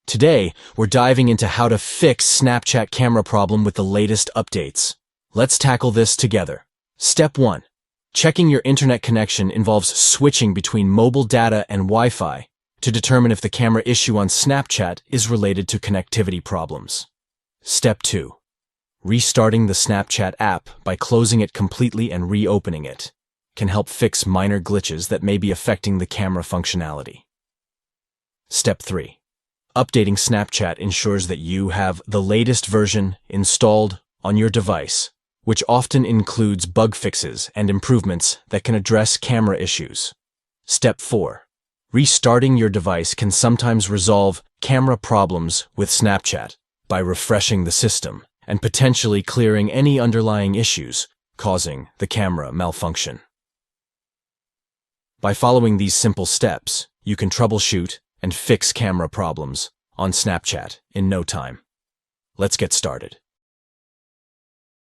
Today, we're diving into how to fix Snapchat camera problem with the latest updates. Let's tackle this together. Step 1. Checking your internet connection involves switching between mobile data and Wi-Fi to determine if the camera issue on Snapchat is related to connectivity problems. Step 2. Restarting the Snapchat app by closing it completely and reopening it can help fix minor glitches that may be affecting the camera functionality. Step 3. Updating Snapchat ensures that you have the latest version installed on your device, which often includes bug fixes and improvements that can address camera issues. Step 4. Restarting your device can sometimes resolve camera problems with Snapchat by refreshing the system and potentially clearing any underlying issues causing the camera malfunction. By following these simple steps, you can troubleshoot and fix camera problems on Snapchat in no time. Let's get started.